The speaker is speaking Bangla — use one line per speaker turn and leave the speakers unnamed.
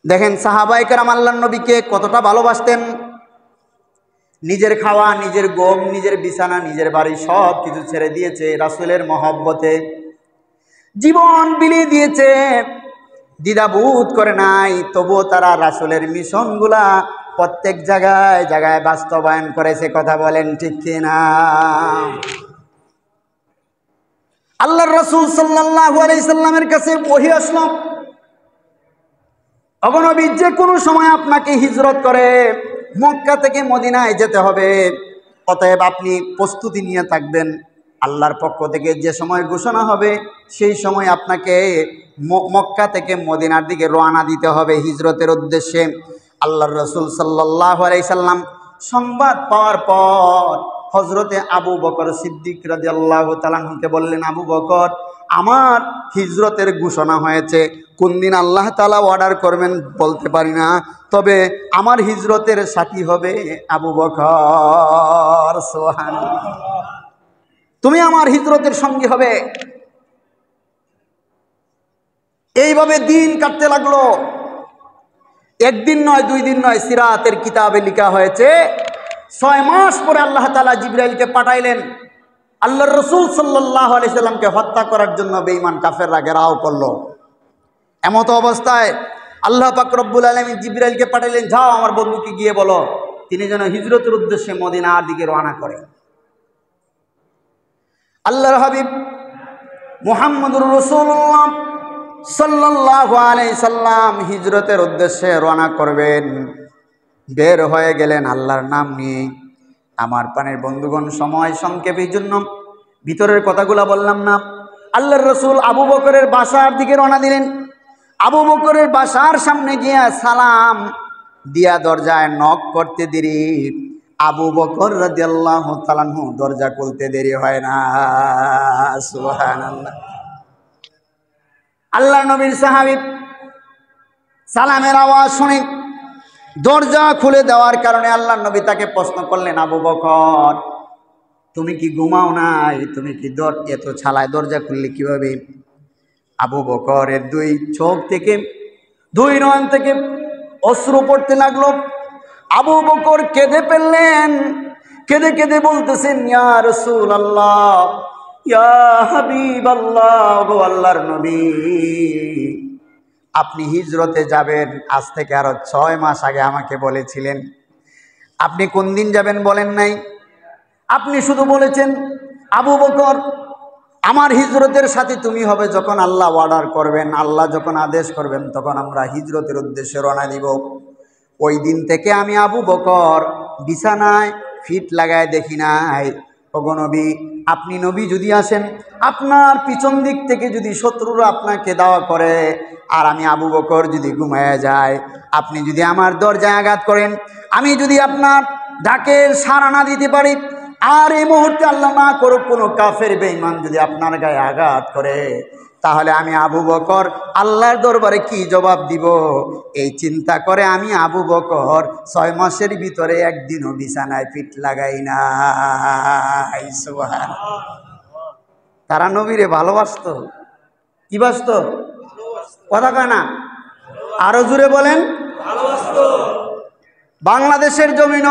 দেখেন সাহাবায়ে কেরাম আল্লাহর নবীকে কতটা ভালোবাসতেন। নিজের খাওয়া, নিজের ঘুম, নিজের বিছানা, নিজের বাড়ি সব কিছু ছেড়ে দিয়েছে রাসূলের মহব্বতে, জীবন বিলিয়ে দিয়েছে, দ্বিধাবোধ করে নাই। তবুও তারা রাসূলের মিশনগুলা প্রত্যেক জায়গায় জায়গায় বাস্তবায়ন করেছে। কথা বলেন ঠিক কিনা? আল্লাহর রাসূল সাল্লাল্লাহু আলাইহি সাল্লামের কাছে ওহী আসলো, ওগো নবী, যে কোনো সময় আপনাকে হিজরত করে মক্কা থেকে মদিনায় যেতে হবে, অতএব আপনি প্রস্তুতি নিয়ে থাকবেন। আল্লাহর পক্ষ থেকে যে সময় ঘোষণা হবে সেই সময় আপনাকে মক্কা থেকে মদিনার দিকে রওনা দিতে হবে হিজরতের উদ্দেশ্যে। আল্লাহর রাসূল সাল্লাল্লাহু আলাইহি সাল্লাম সংবাদ পাওয়ার পর হযরতে আবু বকর সিদ্দিক রাদিয়াল্লাহু তাআলা আনহুকে বললেন, আবু বকর, আমার হিজরতের ঘোষণা হয়েছে, কোন দিন আল্লাহ তাআলা অর্ডার করবেন বলতে পারি না, তবে আমার হিজরতের সাথী হবে আবু বকর। সুবহানাল্লাহ, তুমি আমার হিজরতের সঙ্গী হবে। এইভাবে দিন কাটতে লাগলো। একদিন নয়, 2 দিন নয়, সিরাতের কিতাবে লেখা হয়েছে 6 মাস পরে আল্লাহ তাআলা জিবরাইলকে পাঠাইলেন আল্লাহর রাসূল সাল্লাল্লাহু আলাইহি সাল্লামকে হত্যা করার জন্য। বেঈমান কাফেররা ঘেরাও করলো। এমত অবস্থায় আল্লাহ পাক রব্বুল আলামিন জিবরাইলকে পাঠাইলেন, যাও আমার বন্ধুকে গিয়ে বলো তিনি যেন হিজরতের উদ্দেশ্যে মদিনার দিকে রওনা করে। আল্লাহর হাবিব মুহাম্মদুর রাসূলুল্লাহ সাল্লাল্লাহু আলাইহি সাল্লাম হিজরতের উদ্দেশ্যে রওনা করবেন, বের হয়ে গেলেন আল্লাহর নাম নিয়ে। আমার প্রাণের বন্ধুগণ, সময় সংক্ষেপের জন্য ভিতরের কথাগুলো বললাম না। আল্লাহর রাসূল আবু বকরের বাসার দিকে রওনা দিলেন। আবু বকরের বাসার সামনে গিয়া সালাম দিয়া দরজায় নক করতে দেরি, আবু বকর রাদিয়াল্লাহু তাআলা আনহু দরজা খুলতে দেরি হয় না। সুবহানাল্লাহ। আল্লাহর নবীর সাহাবী সালামের আওয়াজ শুনে দরজা খুলে দেওয়ার কারণে আল্লাহর নবী তাকে প্রশ্ন করলেন, আবু বকর, তুমি কি ঘুমাও নাই? তুমি কি এত ছালায় দরজা খুললে কিভাবে? আবু বকরের 2 চোখ থেকে 2 নয়ন থেকে অশ্রু পড়তে লাগলো। আবু বকর কেঁদে ফেললেন, কেঁদে কেঁদে বলতেছেন, ইয়া রাসূলুল্লাহ, ইয়া হাবিবাল্লাহ, গো আল্লাহর নবী, আপনি হিজরতে যাবেন আজ থেকে আরো 6 মাস আগে আমাকে বলেছিলেন। আপনি কোন দিন যাবেন বলেন নাই, আপনি শুধু বলেছেন আবু বকর আমার হিজরতের সাথে তুমি হবে যখন আল্লাহ অর্ডার করবেন, আল্লাহ যখন আদেশ করবেন তখন আমরা হিজরতের উদ্দেশ্যে রওনা দিব। ওই দিন থেকে আমি আবু বকর বিছানায় ফিট লাগায় দেখি নাই। ওগো নবী, আপনি নবী যদি আসেন, আপনার পিছন দিক থেকে যদি শত্রুরা আপনাকে দাওয়া করে আর আমি আবু বকর যদি ঘুমায় যায়, আপনি যদি আমার দরজায় আঘাত করেন, আমি যদি আপনার ডাকের সাড়া না দিতে পারি, আর এই মুহূর্তে আল্লাহ না করুক কোনো কাফের বেঈমান যদি আপনার গায়ে আঘাত করে, তাহলে আমি আবু বকর আল্লাহর দরবারে কি জবাব দিব? এই চিন্তা করে আমি আবু বকর 6 মাসের ভিতরে একদিনও বিছানায় পিঠ লাগাই নাই। সুবহানাল্লাহ। তারা নবীরে ভালোবাসতো। কি বাসতো? কথা কয় না, আরো জোরে বলেন। বাংলাদেশের জমিন